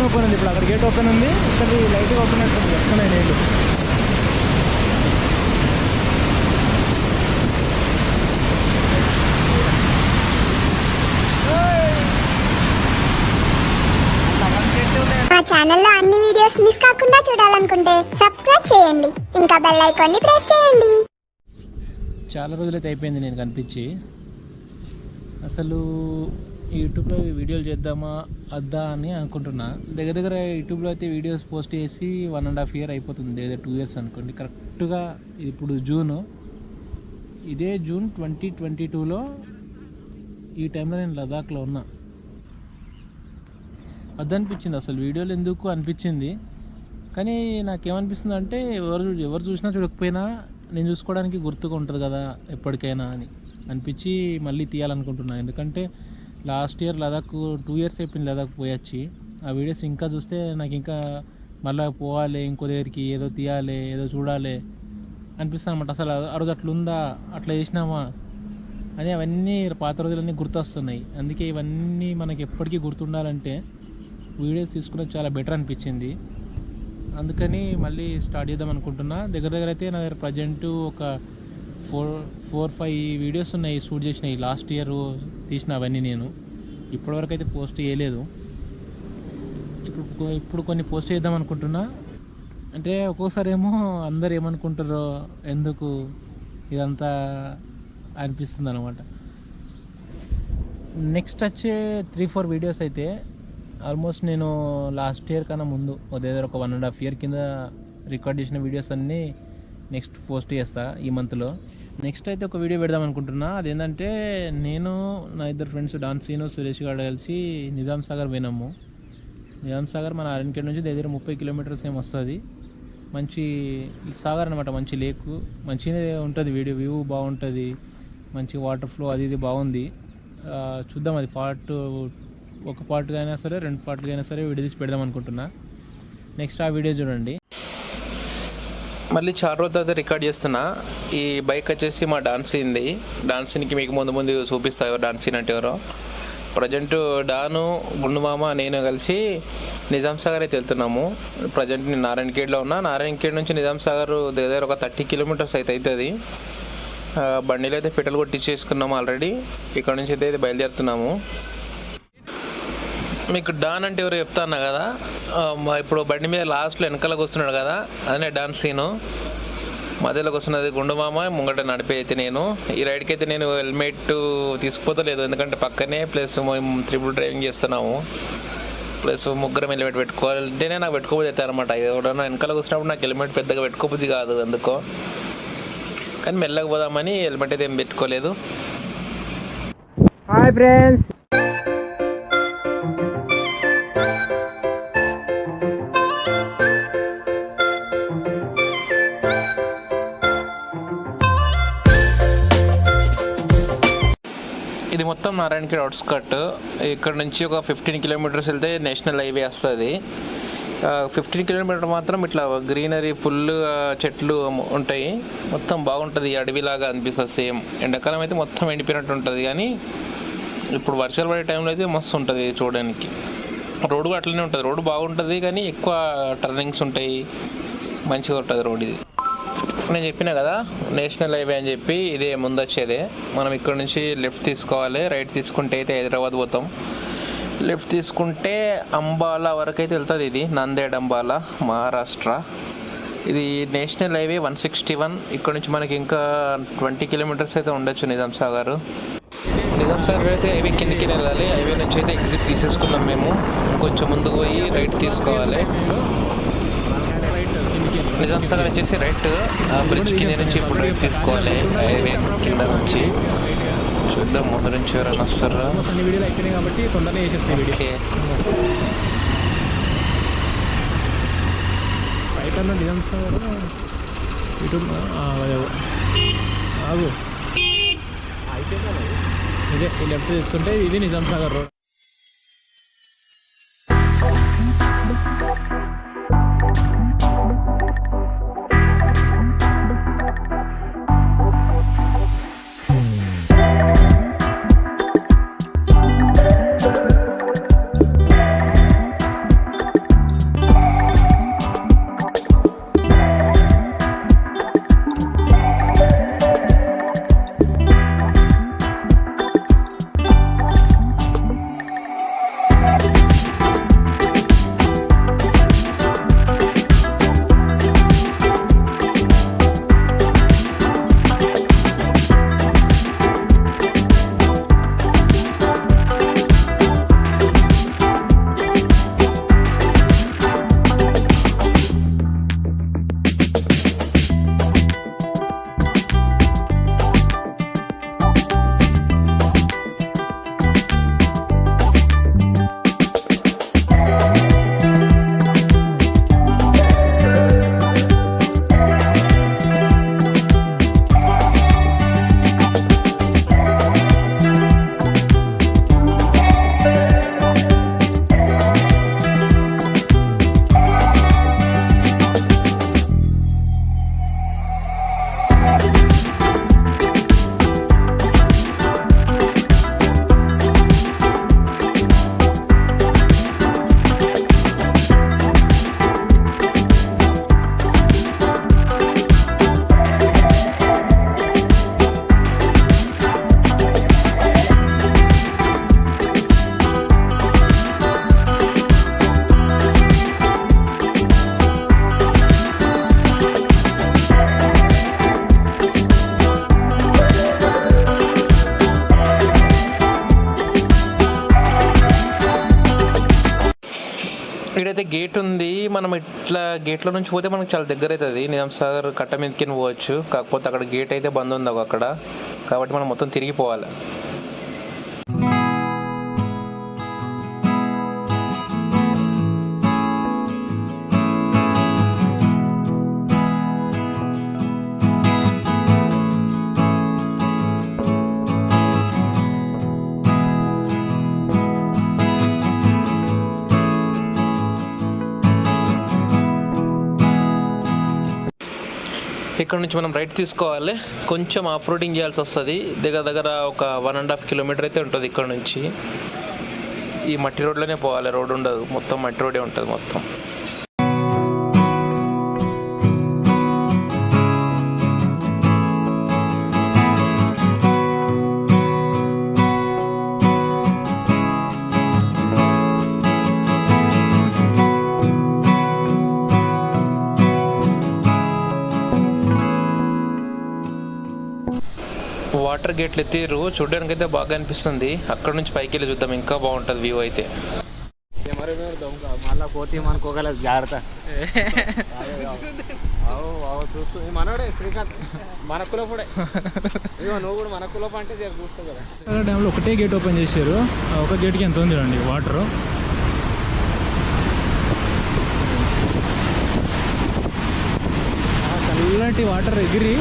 Open ఉంది. ఇప్పుడు అక్కడ గేట్ ఓపెన్ ఉంది, ఇక్కడ లైట్గా ఓపెన్ అవుతుంది. వస్తున్నాయి నీళ్ళు. మా ఛానల్లో అన్ని వీడియోస్ మిస్ కాకుండా చూడాలనుకుంటే సబ్స్క్రైబ్ చేయండి, ఇంకా బెల్ ఐకాన్ ని ప్రెస్ చేయండి. చాలా రోజులైతే అయిపోయింది నేను కనిపించి. అసలు యూట్యూబ్లో వీడియోలు చేద్దామా వద్దా అని అనుకుంటున్నా. దగ్గర దగ్గర యూట్యూబ్లో అయితే వీడియోస్ పోస్ట్ చేసి 1.5 year అయిపోతుంది, లేదా 2 years అనుకోండి. కరెక్ట్గా ఇప్పుడు జూను, ఇదే జూన్ 2022లో ఈ టైంలో నేను లదాఖ్లో ఉన్నా. వద్దనిపించింది అసలు వీడియోలు ఎందుకు అనిపించింది. కానీ నాకేమనిపిస్తుంది అంటే ఎవరు చూసినా చూడకపోయినా నేను చూసుకోవడానికి గుర్తుగా ఉంటుంది కదా ఎప్పటికైనా అని అనిపించి మళ్ళీ తీయాలనుకుంటున్నా. ఎందుకంటే లాస్ట్ ఇయర్ లదాఖ్ 2 years అయిపోయింది లదాఖ్ పోయొచ్చి. ఆ వీడియోస్ ఇంకా చూస్తే నాకు ఇంకా మళ్ళీ పోవాలి, ఇంకో దగ్గరికి ఏదో తీయాలి, ఏదో చూడాలి అనిపిస్తుంది అనమాట. అసలు ఆ రోజు అట్లా ఉందా, అట్లా చేసినామా అని అవన్నీ పాత రోజులన్నీ గుర్తొస్తున్నాయి. అందుకే ఇవన్నీ మనకి ఎప్పటికీ గుర్తుండాలంటే వీడియోస్ తీసుకున్నది చాలా బెటర్ అనిపించింది. అందుకని మళ్ళీ స్టార్ట్ చేద్దాం అనుకుంటున్నా. దగ్గర దగ్గర అయితే నా దగ్గర ప్రజెంట్ ఒక 4-5 వీడియోస్ ఉన్నాయి షూట్ చేసినాయి లాస్ట్ ఇయర్ తీసిన. అవన్నీ నేను ఇప్పటివరకు అయితే పోస్ట్ చేయలేదు. ఇప్పుడు కొన్ని పోస్ట్ చేద్దాం అనుకుంటున్నా. అంటే ఒక్కోసారి ఏమో అందరు ఏమనుకుంటారో ఎందుకు ఇదంతా అనిపిస్తుంది అనమాట. నెక్స్ట్ వచ్చే 3-4 వీడియోస్ అయితే ఆల్మోస్ట్ నేను లాస్ట్ ఇయర్ కన్నా ముందు దగ్గర ఒక 1.5 year కింద రికార్డ్ చేసిన వీడియోస్ అన్నీ నెక్స్ట్ పోస్ట్ చేస్తా ఈ మంత్లో. నెక్స్ట్ అయితే ఒక వీడియో పెడదాం అనుకుంటున్నా. అదేంటంటే నేను నా ఇద్దరు ఫ్రెండ్స్ డాన్సీను సురేష్ గారు కలిసి నిజాం సాగర్ పోయినాము. నిజాం సాగర్ మన ఆర్ఎన్కేడ్ నుంచి దగ్గర 30 kilometers ఏమి వస్తుంది. మంచి సాగర్ అనమాట, మంచి లేకు, మంచిగా ఉంటుంది. వీడియో వ్యూ బాగుంటుంది, మంచి వాటర్ ఫ్లో అది ఇది బాగుంది. చూద్దాం, అది ఒక పార్ట్గా అయినా సరే 2 parts అయినా సరే వీడియో తీసి పెడదాం అనుకుంటున్నా. నెక్స్ట్ ఆ వీడియో చూడండి. మళ్ళీ చాలా రోజుల తర్వాత రికార్డ్ చేస్తున్నా. ఈ బైక్ వచ్చేసి మా డాన్సీన్ది. డాన్సీన్కి మీకు ముందు చూపిస్తా ఎవరు డాన్సీన్ అంటే ఎవరో. ప్రజెంట్ డాను, గుండుమామ, నేను కలిసి నిజాం సాగర్ అయితే వెళ్తున్నాము. ప్రజెంట్ నేను నారాయణఖేడ్లో ఉన్నా. నారాయణఖేడ్ నుంచి నిజాం సాగర్ దగ్గర ఒక 30 kilometers అయితే అవుతుంది. బండిలో అయితే పెట్రోల్ కొట్టించేసుకున్నాము ఆల్రెడీ. ఇక్కడ నుంచి అయితే బయలుదేరుతున్నాము. మీకు డాన్ అంటే ఎవరు చెప్తా అన్నా కదా, ఇప్పుడు బండి మీద లాస్ట్లో వెనకాలకు వస్తున్నాడు కదా, అదే డాన్ సీను. మధ్యలోకి వస్తున్నది గుండుమామ, ముంగట నడిపే అయితే నేను. ఈ రైడ్కి అయితే నేను హెల్మెట్ తీసుకుపోతలేదు, ఎందుకంటే పక్కనే ప్లస్ మేము 3 డ్రైవింగ్ చేస్తున్నాము. ప్లస్ ముగ్గురం హెల్మెట్ పెట్టుకోవాలంటేనే నాకు పెట్టుకోబోద్ది అవుతాయి అనమాట. ఎవడన్నా వెనకాలకు వచ్చినప్పుడు నాకు హెల్మెట్ పెద్దగా పెట్టుకోబోద్ది కాదు ఎందుకో. కానీ మెల్లగా పోదామని హెల్మెట్ అయితే ఏం పెట్టుకోలేదు. హాయ్ ఫ్రెండ్స్, ఇది మొత్తం నారాయణఖేడ్ అవుట్స్కట్. ఇక్కడ నుంచి ఒక 15 kilometers వెళ్తే నేషనల్ హైవే వస్తుంది. 15 kilometers మాత్రం ఇట్లా గ్రీనరీ ఫుల్ చెట్లు ఉంటాయి. మొత్తం బాగుంటుంది, అడవిలాగా అనిపిస్తుంది. సేమ్ ఎండాకాలం అయితే మొత్తం ఎండిపోయినట్టు ఉంటుంది, కానీ ఇప్పుడు వర్షాలు పడే టైంలో అయితే మస్తు ఉంటుంది చూడడానికి. రోడ్డు అట్లనే ఉంటుంది, రోడ్డు బాగుంటుంది కానీ ఎక్కువ టర్నింగ్స్ ఉంటాయి, మంచిగా ఉంటుంది రోడ్. ఇది నేను చెప్పిన కదా నేషనల్ హైవే అని చెప్పి, ఇదే ముందు వచ్చేదే. మనం ఇక్కడ నుంచి లెఫ్ట్ తీసుకోవాలి, రైట్ తీసుకుంటే అయితే హైదరాబాద్ పోతాం. లెఫ్ట్ తీసుకుంటే అంబాలా వరకు అయితే వెళ్తుంది. ఇది నాందేడ్ అంబాలా, మహారాష్ట్ర. ఇది నేషనల్ హైవే 161. ఇక్కడ నుంచి మనకి ఇంకా 20 kilometers అయితే ఉండొచ్చు నిజాం సాగర్. నిజాం సాగర్ అయితే హైవే కిందకి వెళ్ళాలి. హైవే నుంచి అయితే ఎగ్జిట్ తీసేసుకున్నాం మేము. ఇంకొంచెం ముందుకు పోయి రైట్ తీసుకోవాలి. నిజాం సాగర్ వచ్చేసి రైట్, బ్రిడ్జ్ కింద నుంచి ఇప్పుడు రైట్ తీసుకోవాలి హైవే కింద నుంచి. చూద్దాం ముందు నుంచి ఎవరైనా వస్తారా. ఓకే, నిజాం సాగర్ ఇటు ఆగు, ఇదే లెఫ్ట్ తీసుకుంటే ఇది నిజాం సాగర్ రోడ్. అయితే గేట్ ఉంది, మనం ఇట్లా గేట్లో నుంచి పోతే మనకు చాలా దగ్గర అవుతుంది. నిజాం సాగర్ కట్ట మీదకి పోవచ్చు, కాకపోతే అక్కడ గేట్ అయితే బంద్ ఉంది అక్కడ, కాబట్టి మనం మొత్తం తిరిగిపోవాలి. ఇక్కడ నుంచి మనం రైట్ తీసుకోవాలి, కొంచెం ఆఫ్ రోడింగ్ చేయాల్సి వస్తుంది. దగ్గర దగ్గర ఒక 1.5 కిలోమీటర్ అయితే ఉంటుంది ఇక్కడ నుంచి. ఈ మట్టి రోడ్లోనే పోవాలి, రోడ్ ఉండదు, మొత్తం మట్టి రోడే ఉంటుంది మొత్తం. వాటర్ గేట్లు ఎత్తిరు, చూడడానికి అయితే బాగా అనిపిస్తుంది. అక్కడ నుంచి పైకి వెళ్ళి చూద్దాం, ఇంకా బాగుంటుంది వ్యూ అయితే. మళ్ళీ పోతే అనుకోగలదు, జాగ్రత్త. చూస్తుంది మనోడే శ్రీకాంత్, మన కులపుడే. నువ్వు కూడా మన కులపు అంటే చూస్తావు కదా. డ్యామ్లో ఒకటే గేట్ ఓపెన్ చేశారు, ఒక గేట్కి ఎంత ఉంది చూడండి వాటర్. చల్లటి వాటర్ ఎగిరి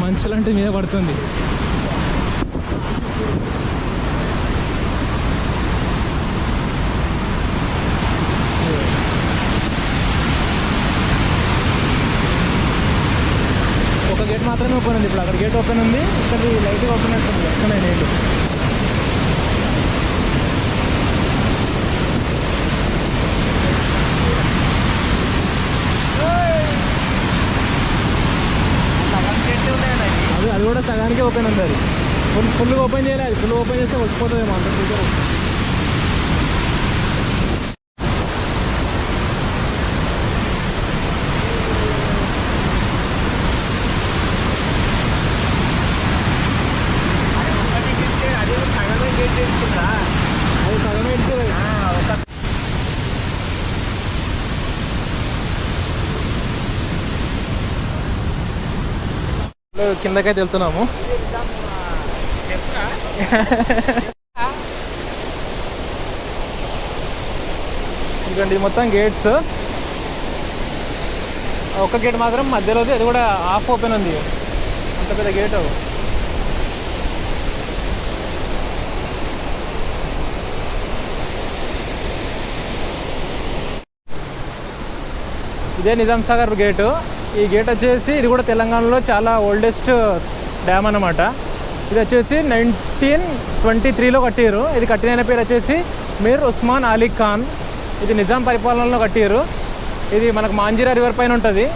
మంచులాంటి మీద పడుతుంది. ఒక గేట్ మాత్రమే ఓపెన్ ఉంది ఇప్పుడు, అక్కడ గేట్ ఓపెన్ ఉంది, ఇక్కడ లైట్గా ఓపెన్ అవుతుంది, వస్తున్నాయి నీళ్ళు. అది కూడా సగానికి ఓపెన్ ఉంది, అది ఫుల్ ఓపెన్ చేయాలి. అది ఫుల్ ఓపెన్ చేస్తే వచ్చిపోతుందేమో అంత ఫ్యూచర్. అది సగమే ఇస్తుంది. కిందకైతే వెళ్తున్నాము. ఎందుకంటే ఇది మొత్తం గేట్స్, ఒక గేట్ మాత్రం మధ్యలోది, అది కూడా హాఫ్ ఓపెన్ ఉంది, అంత పెద్ద గేట్. ఇదే నిజాం సాగర్ గేటు. ఈ గేట్ వచ్చేసి ఇది కూడా తెలంగాణలో చాలా ఓల్డెస్ట్ డ్యామ్ అన్నమాట. ఇది వచ్చేసి 1923లో కట్టారు. ఇది కట్టిన పేరు వచ్చేసి మీర్ ఉస్మాన్ అలీ ఖాన్. ఇది నిజాం పరిపాలనలో కట్టారు. ఇది మనకు మాంజిరా రివర్ పైన ఉంటుంది.